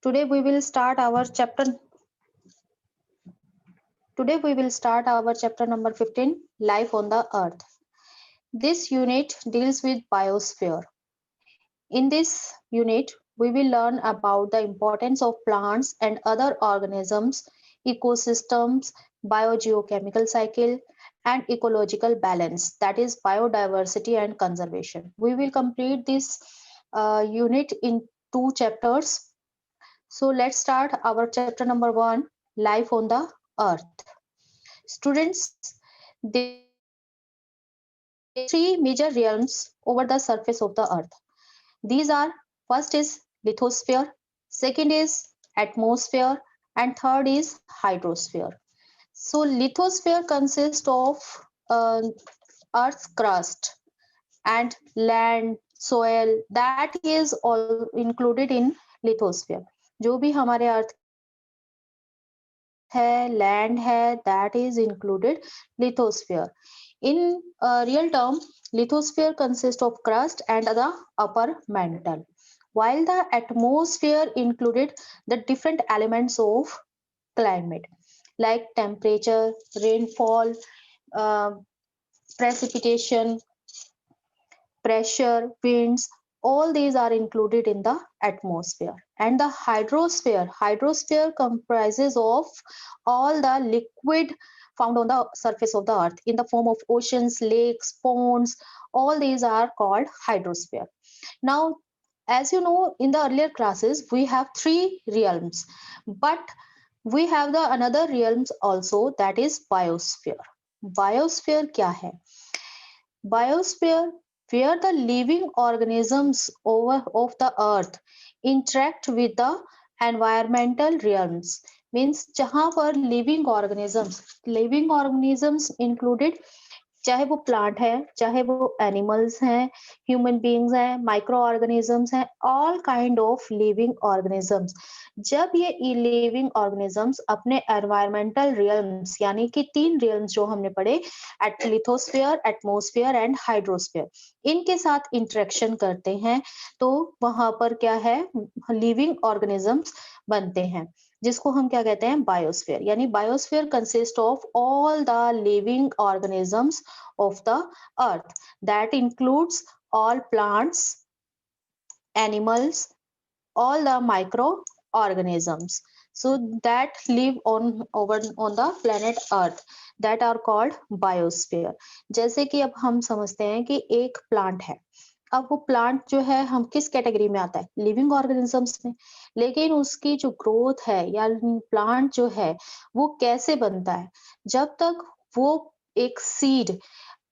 Today we will start our chapter. Today we will start our chapter number 15, Life on the Earth. This unit deals with biosphere. In this unit, we will learn about the importance of plants and other organisms, ecosystems, biogeochemical cycle, and ecological balance, that is biodiversity and conservation. We will complete this unit in 2 chapters. So let's start our chapter number 1, Life on the Earth. Students, there are 3 major realms over the surface of the earth. These are: first is lithosphere, second is atmosphere, and third is hydrosphere. So lithosphere consists of earth's crust and land, soil, that is all included in lithosphere. जो भी हमारे अर्थ है, land है, that is included lithosphere. In real term, lithosphere consists of crust and the upper mantle, while the atmosphere included the different elements of climate like temperature, rainfall, uh, precipitation, pressure, winds, all these are included in the atmosphere. And the hydrosphere comprises of all the liquid found on the surface of the earth in the form of oceans, lakes, ponds. All these are called hydrosphere. Now, as you know, in the earlier classes, we have 3 realms, but we have the another realms also, that is biosphere. Biosphere क्या है? Biosphere, where the living organisms of the earth interact with the environmental realms, means जहाँ पर living organisms included, चाहे वो plant है, चाहे वो animals हैं, ह्यूमन बींग्स हैं, माइक्रो ऑर्गेनिजम्स हैं, all kind of living organisms. जब ये लिविंग ऑर्गेनिजम्स अपने एनवायरमेंटल रियल्म्स, यानी कि 3 रियल्म्स जो हमने पढ़े, लिथोस्फीयर, एटमॉस्फेयर एंड हाइड्रोस्फीयर, इनके साथ इंटरेक्शन करते हैं, तो वहां पर क्या है, लिविंग ऑर्गेनिजम्स बनते हैं, जिसको हम क्या कहते हैं, बायोस्फीयर. यानी biosphere consist of all the living organisms of the earth, that includes all plants, animals, all the microorganisms, so that live on the planet earth, that are called biosphere. जैसे कि अब हम समझते हैं कि एक प्लांट है, अब वो प्लांट जो है हम किस कैटेगरी में आता है, लिविंग ऑर्गेनिजम्स में, लेकिन उसकी जो ग्रोथ है या प्लांट जो है वो कैसे बनता है, जब तक वो एक सीड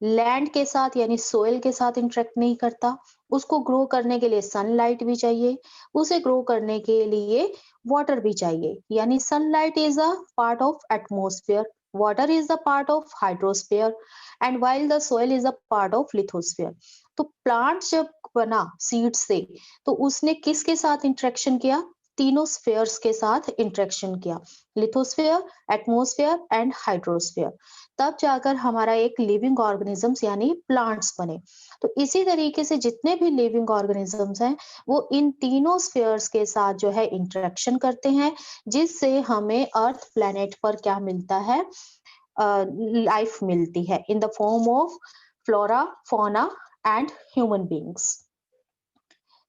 लैंड के साथ यानी सोइल के साथ इंटरेक्ट नहीं करता, उसको ग्रो करने के लिए सनलाइट भी चाहिए, उसे ग्रो करने के लिए वाटर भी चाहिए. यानी sunlight is a part of atmosphere, water is the part of hydrosphere, and while the soil is a part of lithosphere. तो प्लांट जब बना सीड से, तो उसने किसके साथ इंटरेक्शन किया, तीनों स्फीयर्स के साथ इंटरेक्शन किया, लिथोस्फीयर, एटमॉस्फेयर एंड हाइड्रोस्फीयर. तब जाकर हमारा एक लिविंग ऑर्गेनिजम्स यानी प्लांट्स बने. तो इसी तरीके से जितने भी लिविंग ऑर्गेनिजम्स हैं, वो इन तीनों स्फीयर्स के साथ जो है इंटरेक्शन करते हैं, जिससे हमें अर्थ प्लेनेट पर क्या मिलता है, लाइफ मिलती है in the form of flora, fauna and human beings.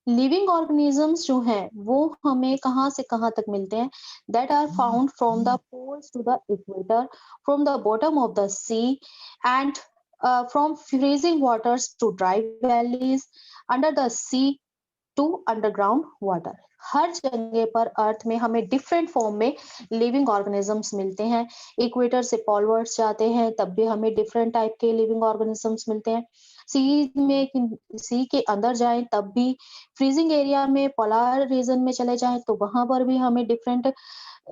Living organisms जो हैं वो हमें कहाँ से कहाँ तक मिलते हैं, that are found from the poles to the equator, from the bottom of the sea, and from freezing waters to dry valleys, under the sea to underground water. हर जगह पर अर्थ में हमें डिफरेंट फॉर्म में living organisms मिलते हैं. Equator से पॉलवर्ड्स जाते हैं तब भी हमें डिफरेंट टाइप के लिविंग ऑर्गेनिजम्स मिलते हैं. सी के अंदर जाएं तब भी, फ्रीजिंग एरिया में पोलर रीजन में चले जाएं तो वहां पर भी हमें डिफरेंट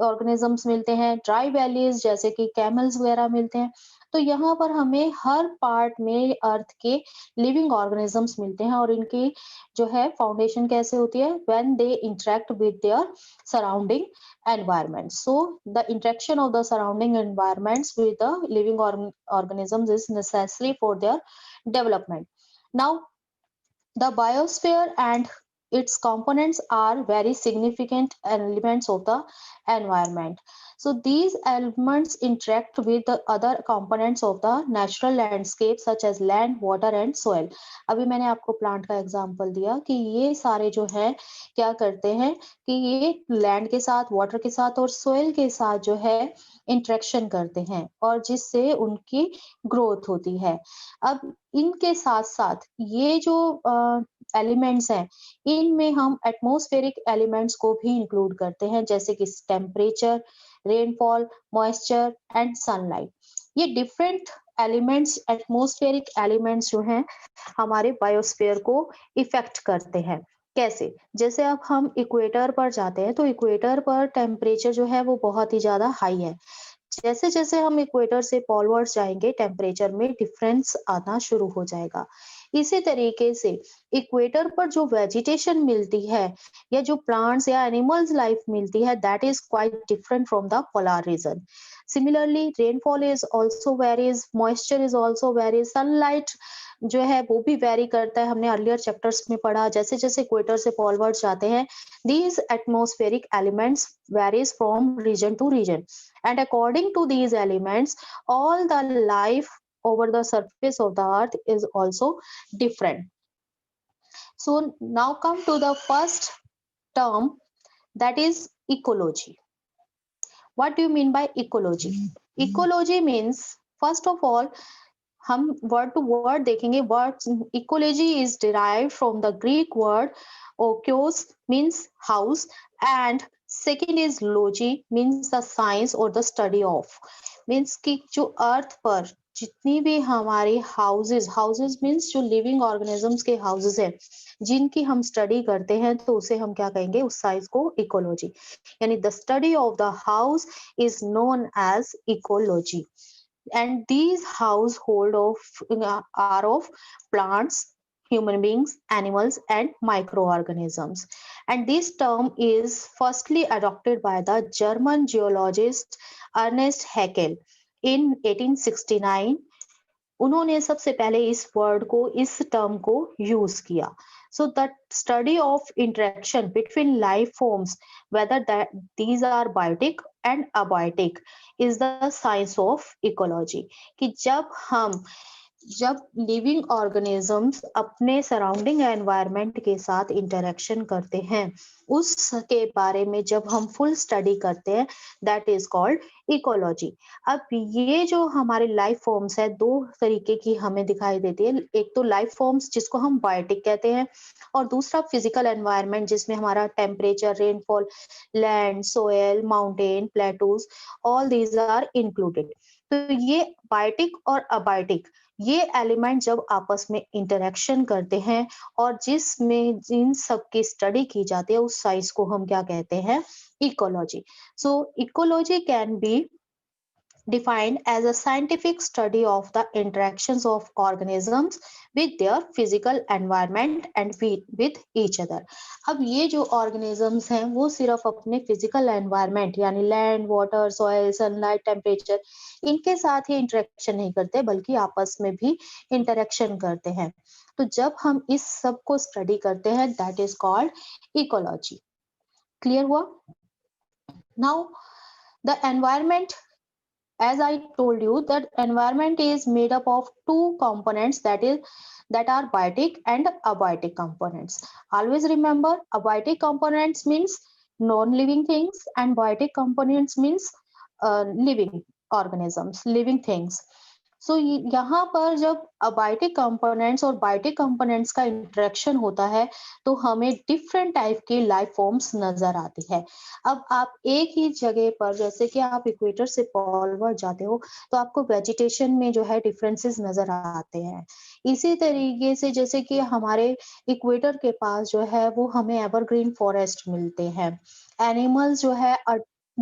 ऑर्गेनिजम्स मिलते हैं. ड्राई वैलीज जैसे कि कैमल्स वगैरह मिलते हैं. तो यहाँ पर हमें हर पार्ट में अर्थ के लिविंग ऑर्गेनिजम्स मिलते हैं, और इनकी जो है फाउंडेशन कैसे होती है, when they interact with their surrounding environment. So the interaction of the surrounding environments with the living organisms is necessary for their development. Now the biosphere and its components are very significant elements of the environment. So these elements interact with the other components of the natural landscape such as land, water and soil. अभी मैंने आपको plant का example दिया कि ये सारे जो है क्या करते हैं कि ये लैंड के साथ, वाटर के साथ और सोइल के साथ जो है इंटरेक्शन करते हैं और जिससे उनकी ग्रोथ होती है। अब इनके साथ-साथ ये जो एलिमेंट्स हैं, इनमें हम एटमॉस्फेरिक एलिमेंट्स को भी इंक्लूड करते हैं जैसे कि temperature, rainfall, moisture and sunlight. ये डिफरेंट एलिमेंट्स, एटमॉस्फेरिक एलिमेंट्स जो हैं, हमारे बायोस्फीयर को इफेक्ट करते हैं। कैसे? जैसे अब हम इक्वेटर पर जाते हैं, तो इक्वेटर पर टेम्परेचर जो है वो बहुत ही ज़्यादा हाई है। जैसे-जैसे हम इक्वेटर से पोलवर्ड्स जाएँगे, टेम्परेचर में डिफरेंस आना शुरू हो जाएगा। इसी तरीके से इक्वेटर पर जो वेजिटेशन मिलती है या जो प्लांट्स या एनिमल्स लाइफ मिलती है, that is quite different from the polar region. Similarly rainfall is also varies, moisture is also varies, sunlight जो है वो भी वेरी करता है। हमने अर्लियर चैप्टर्स में पढ़ा, जैसे-जैसे इक्वेटर से पोलवर्ड्स जाते हैं, these atmospheric elements varies from region to region, and according to these elements all the life over the surface of the earth is also different. So now come to the first term, that is ecology. What do you mean by ecology? Ecology means, first of all, हम word to word देखेंगे। Word ecology is derived from the Greek word oikos means house and second is logy means the science or the study of. Means कि जो earth पर जितनी भी हमारी houses, houses means जो living organisms के houses हैं जिनकी हम स्टडी करते हैं, तो उसे हम क्या कहेंगे, उस साइंस को इकोलॉजी, यानी the study of the house is known as ecology. And these household are of plants, human beings, animals and microorganisms. And this term is firstly adopted by the German geologist Ernest Haeckel in 1869। उन्होंने सबसे पहले इस word को, इस term को use किया। So the study of interaction between life forms whether that these are biotic and abiotic is the science of ecology. कि जब लिविंग ऑर्गेनिजम्स अपने सराउंडिंग एनवायरनमेंट के साथ इंटरेक्शन करते हैं, उसके बारे में जब हम फुल स्टडी करते हैं, दैट इज कॉल्ड इकोलॉजी। अब ये जो हमारे लाइफ फॉर्म्स है, दो तरीके की हमें दिखाई देती है। एक तो लाइफ फॉर्म्स जिसको हम बायोटिक कहते हैं और दूसरा फिजिकल एनवायरनमेंट जिसमें हमारा temperature, rainfall, land, soil, mountain, plateaus, all these are included. तो ये बायोटिक और अबायोटिक ये एलिमेंट जब आपस में इंटरेक्शन करते हैं और जिसमें जिन सब की स्टडी की जाती है, उस साइंस को हम क्या कहते हैं, ecology. So ecology can be defined as a scientific study of the interactions of organisms with their physical environment and with each other। अब ये जो organisms हैं वो सिर्फ अपने physical environment यानी land, water, soil, sunlight, temperature इनके साथ ही interaction नहीं करते बल्कि आपस में भी interaction करते हैं। तो जब हम इस सब को study करते हैं, that is called ecology। Clear हुआ? Now the environment, as I told you, that environment is made up of two components, that are biotic and abiotic components. Always remember, abiotic components means non-living things and biotic components means living organisms, living things। सो यहाँ पर जब abiotic components और biotic components का interaction होता है, तो हमें different type की लाइफ फॉर्म्स नजर आती है। अब आप एक ही जगह पर, जैसे कि आप इक्वेटर से पोलवर्ड जाते हो, तो आपको वेजिटेशन में जो है डिफरेंसेस नजर आते हैं। इसी तरीके से जैसे कि हमारे इक्वेटर के पास जो है वो हमें एवरग्रीन फॉरेस्ट मिलते हैं। एनिमल्स जो है,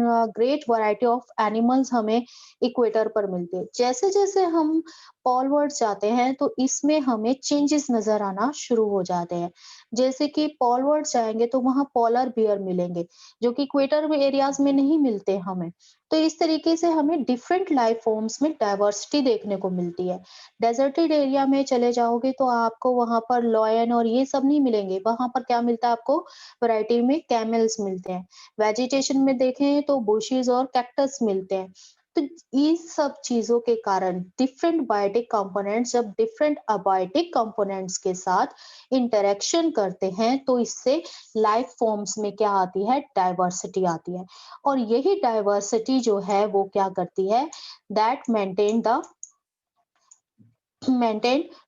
ग्रेट वैरायटी ऑफ एनिमल्स हमें इक्वेटर पर मिलते हैं। जैसे जैसे हम पोलवर्ड जाते हैं, तो इसमें हमें चेंजेस नजर आना शुरू हो जाते हैं। जैसे कि पोलवर्ड जाएंगे तो वहां पोलर बियर मिलेंगे, जो कि इक्वेटर में एरियाज में नहीं मिलते हमें। तो इस तरीके से हमें डिफरेंट लाइफ फॉर्म्स में डाइवर्सिटी देखने को मिलती है। डेजर्टेड एरिया में चले जाओगे तो आपको वहां पर लॉयन और ये सब नहीं मिलेंगे, वहां पर क्या मिलता है आपको, वैरायटी में कैमल्स मिलते हैं। वेजिटेशन में देखें तो बुशेस और कैक्टस मिलते हैं। तो इस सब चीजों के कारण डिफरेंट बायोटिक कंपोनेंट्स जब डिफरेंट अबायोटिक कंपोनेंट्स के साथ इंटरेक्शन करते हैं तो इससे लाइफ फॉर्म्स में क्या आती है, डाइवर्सिटी आती है। और यही डाइवर्सिटी जो है वो क्या करती है, that maintain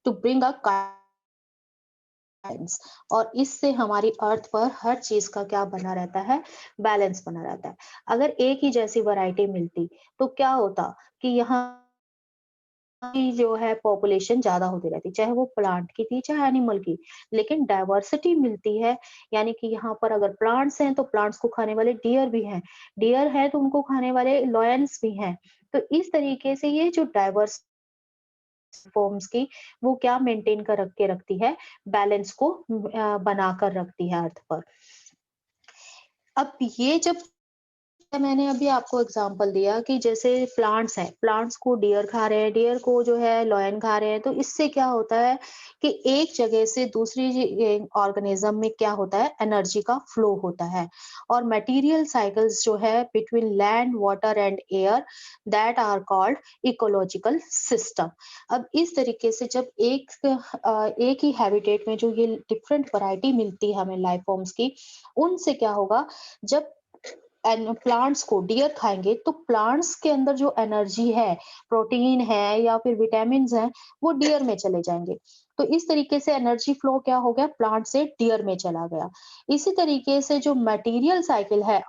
to bring a balance. और इससे हमारी अर्थ पर हर चीज का क्या बना रहता है, बैलेंस बना रहता है। अगर एक ही जैसी वैरायटी मिलती तो क्या होता कि यहाँ की जो है पॉपुलेशन ज्यादा होती रहती, चाहे वो प्लांट की थी चाहे एनिमल की। लेकिन डाइवर्सिटी मिलती है, यानी कि यहाँ पर अगर प्लांट्स हैं तो प्लांट्स को खाने वाले डियर भी हैं, डियर है तो उनको खाने वाले लॉयंस भी हैं। तो इस तरीके से ये जो डाइवर्स फॉर्म्स की वो क्या मेंटेन कर रख के रखती है, बैलेंस को बनाकर रखती है अर्थ पर। अब ये जब मैंने अभी आपको एग्जांपल दिया कि जैसे प्लांट्स हैं, प्लांट्स को डियर खा रहे हैं, डियर को जो है लॉयन खा रहे हैं, तो इससे क्या होता है कि एक जगह से दूसरी ऑर्गेनिज्म में क्या होता है, एनर्जी का फ्लो होता है। और मटेरियल साइकिल्स जो है between land water and air, that are called ecological system. अब इस तरीके से जब एक ही हैबिटेट में जो ये डिफरेंट वैरायटी मिलती है हमें लाइफ फॉर्म्स की, उनसे क्या होगा, जब प्लांट्स को डियर खाएंगे तो प्लांट्स के अंदर जो एनर्जी है, प्रोटीन है या फिर विटामिन है, वो डियर में चले जाएंगे। तो इस तरीके से एनर्जी फ्लो क्या हो गया, प्लांट से डियर में चला गया। इसी तरीके से जो मटेरियल साइकिल है,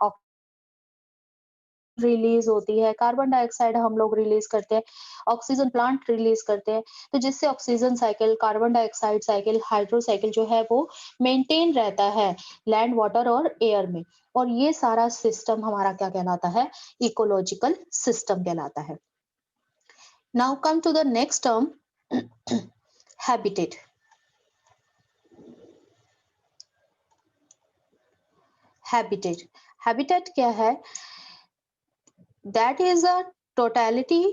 रिलीज होती है, कार्बन डाइऑक्साइड हम लोग रिलीज करते हैं, ऑक्सीजन प्लांट रिलीज करते हैं। तो जिससे oxygen cycle, carbon dioxide cycle, hydro cycle जो है वो मेंटेन रहता है लैंड वाटर और एयर में। और ये सारा सिस्टम हमारा क्या कहलाता है, इकोलॉजिकल सिस्टम कहलाता है। Now come to the next term, habitat. Habitat habitat क्या है, that is a totality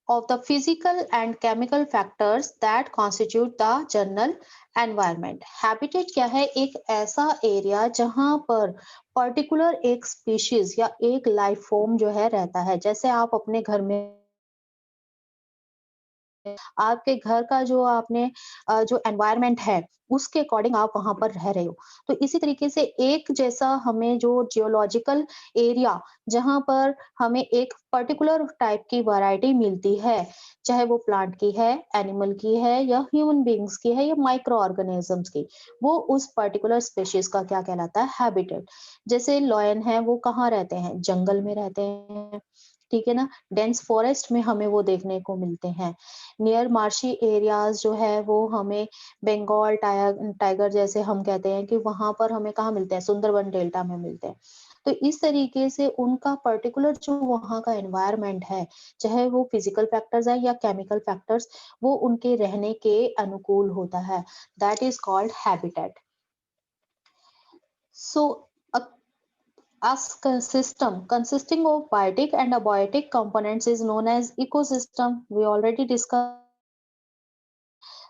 of the physical and chemical factors that constitute the general environment. Habitat क्या है, एक ऐसा एरिया जहां पर पर्टिकुलर एक स्पीशीज या एक लाइफ फॉर्म जो है रहता है। जैसे आप अपने घर में, आपके घर का जो आपने जो एनवायरनमेंट है उसके अकॉर्डिंग आप वहां पर रह रहे हो। तो इसी तरीके से एक जैसा हमें जो जियोलॉजिकल एरिया, जहां पर हमें एक पर्टिकुलर टाइप की वैरायटी मिलती है, चाहे वो प्लांट की है, एनिमल की है या ह्यूमन बींग्स की है या माइक्रो ऑर्गेनिजम्स की, वो उस पर्टिकुलर स्पेशीज का क्या कहलाता है, हैबिटेट। जैसे लॉयन है वो कहाँ रहते हैं, जंगल में रहते हैं, ठीक है ना, डेंस फॉरेस्ट में हमें वो देखने को मिलते हैं। नियर मार्शी एरियाज जो है वो हमें बंगाल टाइगर जैसे हम कहते हैं कि वहां पर हमें कहाँ मिलते हैं, सुंदरबन डेल्टा में मिलते हैं। तो इस तरीके से उनका पर्टिकुलर जो वहाँ का एनवायरनमेंट है, चाहे वो फिजिकल फैक्टर्स है या केमिकल फैक्टर्स, वो उनके रहने के अनुकूल होता है। That is called habitat. So a system consisting of biotic and abiotic components is known as ecosystem. We already discussed.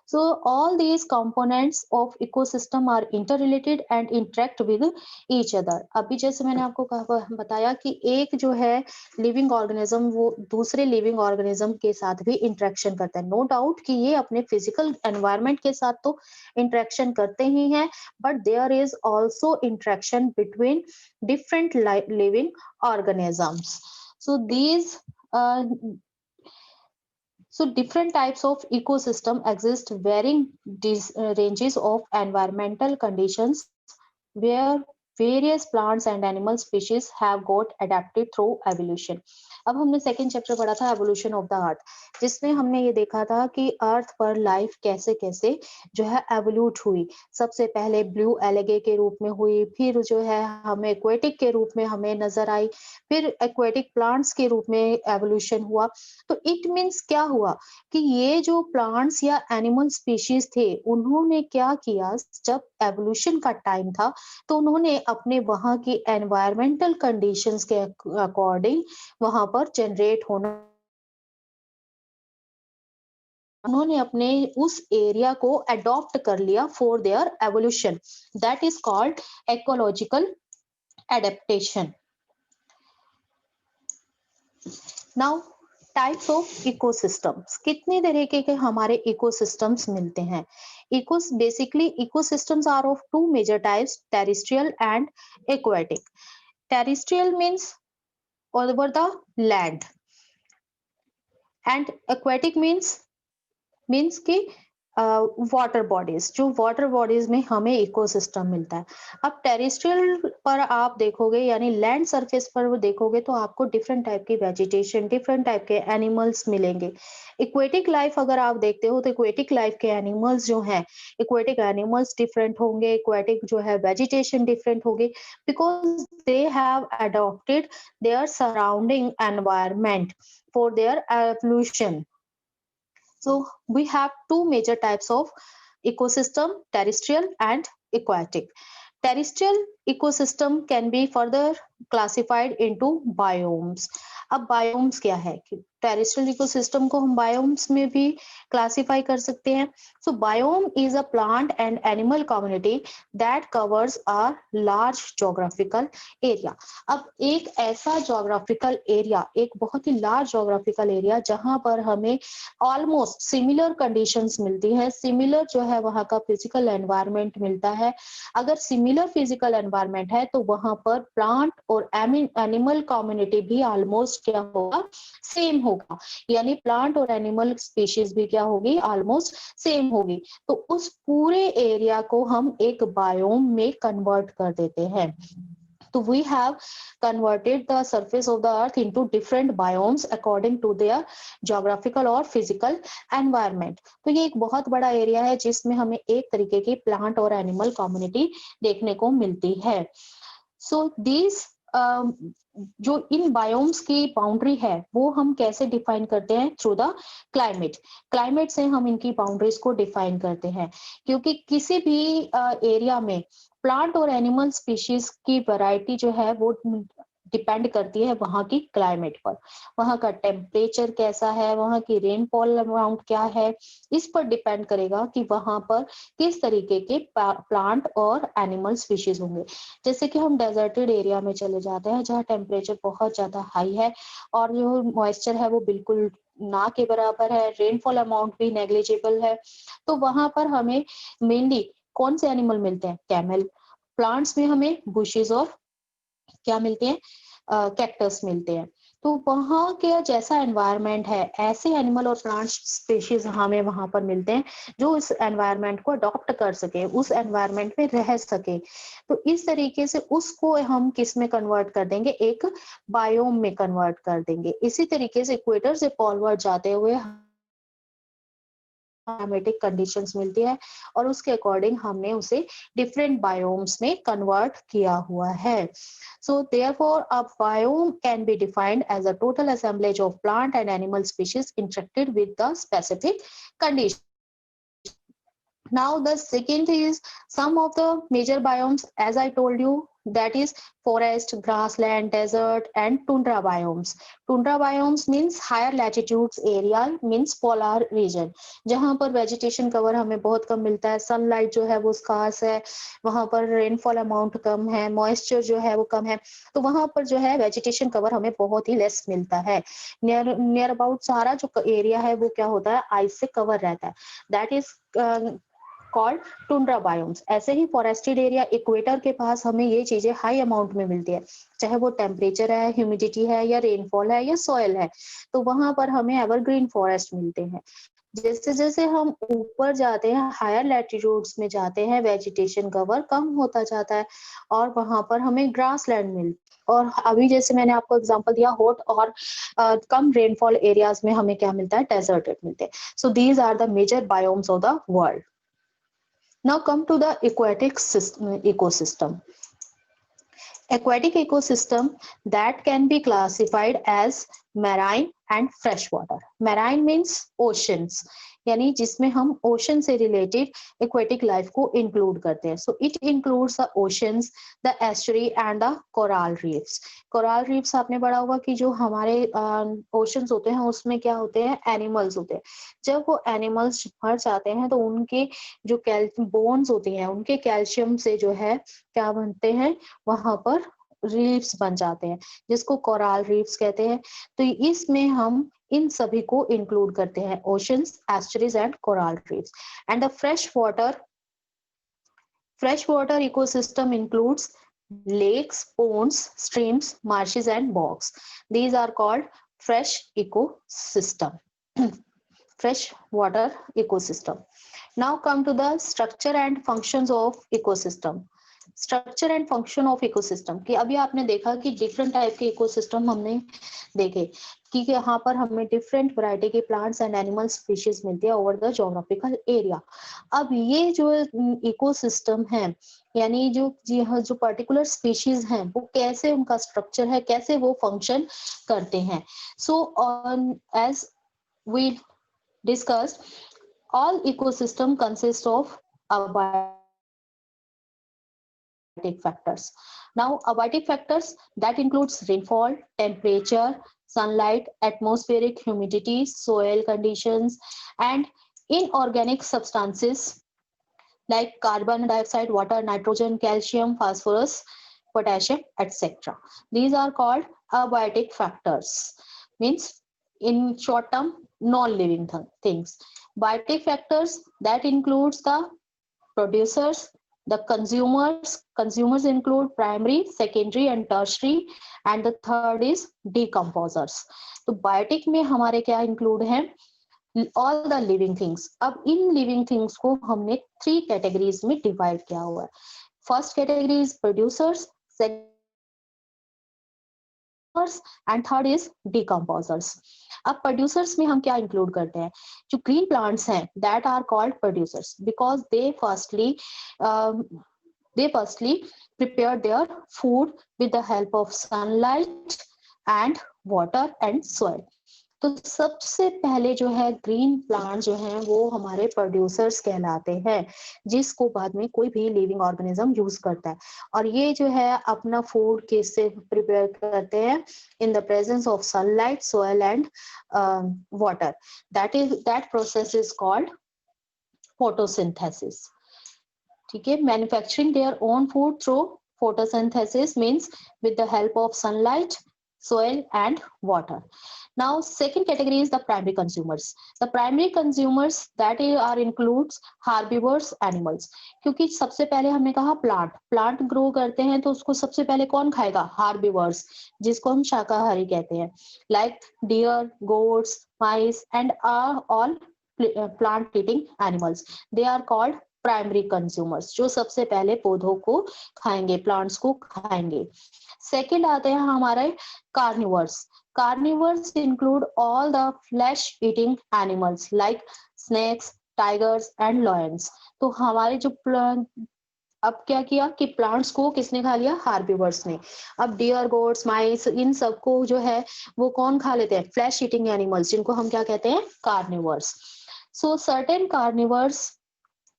So all these components of ecosystem are interrelated and interact with each other. अभी जैसे मैंने आपको बताया कि एक जो है living organism वो दूसरे लिविंग ऑर्गेनिज्म के साथ भी इंटरेक्शन करता है। नो डाउट कि ये अपने फिजिकल एनवायरनमेंट के साथ तो इंटरेक्शन करते ही हैं, but there is also interaction between different living organisms. So these so different types of ecosystem exist varying ranges of environmental conditions where various plants and animal species have got adapted through evolution. अब हमने second chapter पढ़ा था evolution of the earth, जिसमें हमने ये देखा था कि अर्थ पर लाइफ कैसे कैसे जो है एवोल्यूट हुई। सबसे पहले ब्लू एलगे के रूप में हुई, फिर जो है हमें एक्वेटिक के रूप में हमें नजर आई, फिर एक्वेटिक प्लांट्स के रूप में एवोल्यूशन हुआ। तो इट मीन्स क्या हुआ कि ये जो प्लांट्स या एनिमल स्पीशीज थे, उन्होंने क्या किया, जब एवोल्यूशन का टाइम था तो उन्होंने अपने वहां की एनवायरमेंटल कंडीशंस के अकॉर्डिंग वहां पर जनरेट होना, उन्होंने अपने उस एरिया को अडॉप्ट कर लिया for their evolution. That is called ecological adaptation. Now types of ecosystems, कितने तरीके के हमारे इकोसिस्टम्स मिलते हैं। Basically ecosystems are of two major types, terrestrial and aquatic. Terrestrial means over the land and aquatic means कि water bodies, जो water bodies में हमें इकोसिस्टम मिलता है। अब टेरेस्ट्रियल पर आप देखोगे, यानी लैंड सरफेस पर वो देखोगे तो आपको डिफरेंट टाइप की वेजिटेशन, डिफरेंट टाइप के एनिमल्स मिलेंगे। इक्वेटिक लाइफ अगर आप देखते हो तो इक्वेटिक लाइफ के एनिमल्स जो हैं, इक्वेटिक एनिमल्स डिफरेंट होंगे, इक्वेटिक जो है वेजिटेशन डिफरेंट होगी, because they have adopted their surrounding environment for their evolution. So we have two major types of ecosystem, terrestrial and aquatic. Terrestrial ecosystem can be further classified into biomes. अब biomes क्या है कि terrestrial ecosystem को हम biomes में भी classify कर सकते हैं। So biome is a plant and animal community that covers a large geographical area. अब एक ऐसा जोग्राफिकल एरिया, एक बहुत ही लार्ज जोग्राफिकल एरिया जहां पर हमें ऑलमोस्ट सिमिलर कंडीशंस मिलती है, सिमिलर जो है वहां का फिजिकल एनवायरनमेंट मिलता है। अगर सिमिलर फिजिकल एनवायरनमेंट है तो वहां पर प्लांट और एनिमल कम्युनिटी भी ऑलमोस्ट क्या होगा, सेम होगा। यानी प्लांट और एनिमल स्पीशीज भी क्या होगी, ऑलमोस्ट सेम होगी। तो उस पूरे एरिया को हम एक बायोम में कन्वर्ट कर देते हैं। So we have converted the surface of the earth into different biomes according to their geographical और physical environment। तो ये एक बहुत बड़ा एरिया है जिसमें हमें एक तरीके की प्लांट और एनिमल कम्युनिटी देखने को मिलती है। सो दिस जो इन बायोम्स की बाउंड्री है वो हम कैसे डिफाइन करते हैं, थ्रू द क्लाइमेट। क्लाइमेट से हम इनकी बाउंड्रीज को डिफाइन करते हैं, क्योंकि किसी भी एरिया में प्लांट और एनिमल स्पीशीज की वैरायटी जो है वो डिपेंड करती है वहां की क्लाइमेट पर। वहां का टेम्परेचर कैसा है, वहां की रेनफॉल अमाउंट क्या है, इस पर डिपेंड करेगा कि वहां पर किस तरीके के प्लांट और एनिमल स्पीशीज होंगे। जैसे कि हम डेजर्टेड एरिया में चले जाते हैं जहाँ टेम्परेचर बहुत ज्यादा हाई है और जो मॉइस्चर है वो बिल्कुल ना के बराबर है, रेनफॉल अमाउंट भी नेग्लिजिबल है, तो वहां पर हमें मेनली कौन से एनिमल मिलते हैं, कैमल। प्लांट्स में हमें बुशेस और क्या मिलते हैं, कैक्टस मिलते हैं। तो वहां के जैसा एनवायरनमेंट है, ऐसे एनिमल और प्लांट स्पीशीज हमें वहां पर मिलते हैं जो इस एनवायरनमेंट को अडॉप्ट कर सके, उस एनवायरनमेंट में रह सके। तो इस तरीके से उसको हम किस में कन्वर्ट कर देंगे, एक बायोम में कन्वर्ट कर देंगे। इसी तरीके से इक्वेटर से पोलवर्ड जाते हुए क्लाइमेटिक कंडीशंस मिलती है और उसके अकॉर्डिंग हमने उसे डिफरेंट बायोम्स में कन्वर्ट किया हुआ है। So therefore a biome can be defined as a total assemblage of plant and animal species interacted with the specific condition. Now the second is some of the major biomes, as I told you, that is forest, grassland, desert and tundra biomes. Tundra biomes means higher latitudes area, means polar region, जहां पर vegetation cover हमें बहुत कम मिलता है, sunlight जो है वो scars है, वहां पर रेनफॉल अमाउंट कम है, मॉइस्चर जो है वो कम है, तो वहां पर जो है वेजिटेशन कवर हमें बहुत ही लेस मिलता है। नियर अबाउट सारा जो एरिया है वो क्या होता है, आइस से कवर रहता है। That is called tundra biomes. ऐसे ही फॉरेस्टेड एरिया, इक्वेटर के पास हमें ये चीजें हाई अमाउंट में मिलती है, चाहे वो टेम्परेचर है, ह्यूमिडिटी है या रेनफॉल है या सॉइल है, तो वहां पर हमें एवरग्रीन फॉरेस्ट मिलते हैं। जैसे जैसे हम ऊपर जाते हैं, हायर लैटिट्यूड्स में जाते हैं, वेजिटेशन कवर कम होता जाता है और वहां पर हमें ग्रास लैंड मिलता है। और अभी जैसे मैंने आपको एग्जांपल दिया हॉट और कम रेनफॉल एरियाज में हमें क्या मिलता है, डेजर्टेड मिलते हैं. So these are the major biomes of the world. Now come to the aquatic ecosystem. Aquatic ecosystem that can be classified as marine and freshwater. Marine means oceans, यानी जिसमें हम ओशन से रिलेटेड एक्वेटिक लाइफ को include करते हैं. So it includes the oceans, the estuary and the coral reefs. Coral reefs आपने पढ़ा होगा कि जो हमारे ओशंस होते हैं उसमें क्या होते हैं, एनिमल्स होते हैं. जब वो एनिमल्स मर जाते हैं तो उनके जो बोन्स होते हैं उनके कैल्शियम से जो है क्या बनते हैं, वहां पर रीफ्स बन जाते हैं जिसको कोरल रीफ्स कहते हैं. तो इसमें हम इन सभी को इंक्लूड करते हैं, oceans, estuaries and coral reefs. And the freshwater ecosystem includes lakes, ponds, streams, marshes and bogs. These are called fresh ecosystem. Freshwater ecosystem. Now come to the structure and functions of ecosystem. Structure and function of ecosystem कि अभी आपने देखा कि different type के ecosystem हमने देखे कि यहाँ पर हमें डिफरेंट वैरायटी के प्लांट्स एंड एनिमल स्पीशीज मिलती है ओवर द ज्योग्राफिकल एरिया. अब ये जो इकोसिस्टम है यानी जो पर्टिकुलर स्पीशीज हैं वो कैसे उनका स्ट्रक्चर है, कैसे वो फंक्शन करते हैं. So as we discussed, all ecosystem consist of abiotic factors. Now abiotic factors that includes rainfall, temperature, sunlight, atmospheric humidity, soil conditions and inorganic substances like carbon dioxide, water, nitrogen, calcium, phosphorus, potassium, etc. These are called abiotic factors, means in short term non-living things. Biotic factors that includes the producers, the consumers include primary, secondary and tertiary, and the third is decomposers. तो biotic में हमारे क्या include है, all the living things. अब इन living things को हमने 3 categories में divide किया हुआ है. First category is producers, second and third is decomposers. अब प्रोड्यूसर्स में हम क्या इंक्लूड करते हैं, जो ग्रीन प्लांट्स हैं that are called producers because they firstly prepare their food with the help of sunlight and water and soil. तो सबसे पहले जो है ग्रीन प्लांट जो हैं वो हमारे प्रोड्यूसर्स कहलाते हैं जिसको बाद में कोई भी लिविंग ऑर्गेनिज्म यूज करता है. और ये जो है अपना फूड किससे प्रिपेयर करते हैं, in the presence of sunlight, soil and water. That process is called photosynthesis. ठीक है, manufacturing their own food through photosynthesis means with the help of sunlight, soil and water. Now second category is the primary consumers. The primary consumers that are includes herbivores animals. क्योंकि सबसे पहले हमने कहा plant grow करते हैं तो उसको सबसे पहले कौन खाएगा, herbivores, जिसको हम शाकाहारी कहते हैं, like deer, goats, mice and are all plant eating animals. They are called primary consumers, जो सबसे पहले पौधों को खाएंगे, प्लांट्स को खाएंगे. सेकेंड आते हैं हमारे carnivores. Carnivores include all the flesh eating animals like snakes, tigers and lions. तो हमारे जो अब क्या किया कि प्लांट्स को किसने खा लिया, हार्बिवर्स ने. अब डियर, गोट्स, माइस, इन सबको जो है वो कौन खा लेते हैं, फ्लैश ईटिंग एनिमल्स, जिनको हम क्या कहते हैं, carnivores. So certain carnivores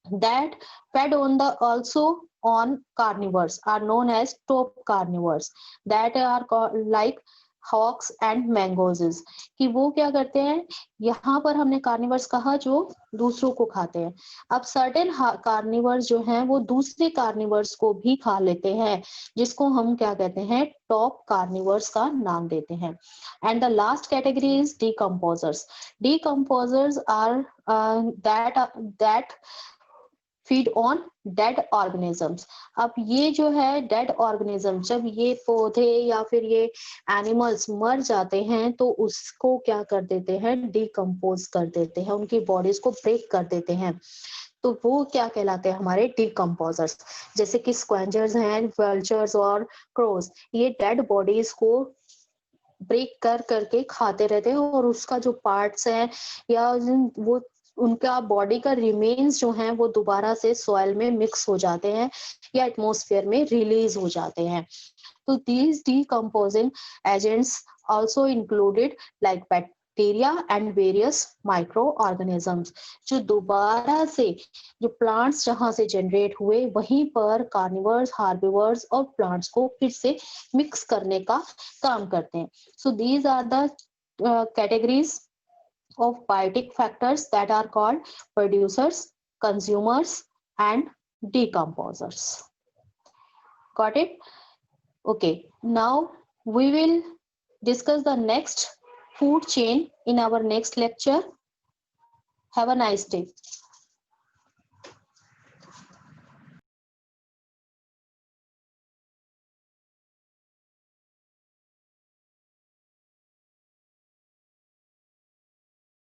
that fed also on carnivores are known as top carnivores that are called like hawks and mangoes. कि वो क्या करते हैं, यहाँ पर हमने कार्निवर्स कहा जो दूसरों को खाते हैं. अब सर्टेन कार्निवर्स जो हैं वो दूसरे कार्निवर्स को भी खा लेते हैं जिसको हम क्या कहते हैं, टॉप कार्निवर्स का नाम देते हैं. And the last category is decomposers. Decomposers are that feed on dead organisms. अब ये जो है डेड ऑर्गेनिज्म, जब ये पौधे या फिर ये एनिमल्स मर जाते हैं तो उसको क्या कर देते हैं, डिकम्पोज कर देते हैं, उनकी बॉडीज को ब्रेक कर देते हैं. तो वो क्या कहलाते हैं, हमारे डिकम्पोजर्स। जैसे कि स्क्वेंजर्स हैं, वल्चर्स और क्रोस, ये डेड बॉडीज को ब्रेक कर करके खाते रहते हैं, और उसका जो पार्ट्स हैं या वो उनका बॉडी का रिमेन्स जो हैं वो दोबारा से सॉइल में मिक्स हो जाते हैं या एटमॉस्फेयर में रिलीज हो जाते हैं। तो these decomposing agents also included like bacteria and various microorganisms, जो दोबारा से जो प्लांट्स जहां से जनरेट हुए वहीं पर कार्निवर्स, हार्बिवर्स और प्लांट्स को फिर से मिक्स करने का काम करते हैं। So these are the categories of biotic factors that are called producers, consumers and decomposers. Got it? Okay, now we will discuss the next food chain in our next lecture. Have a nice day.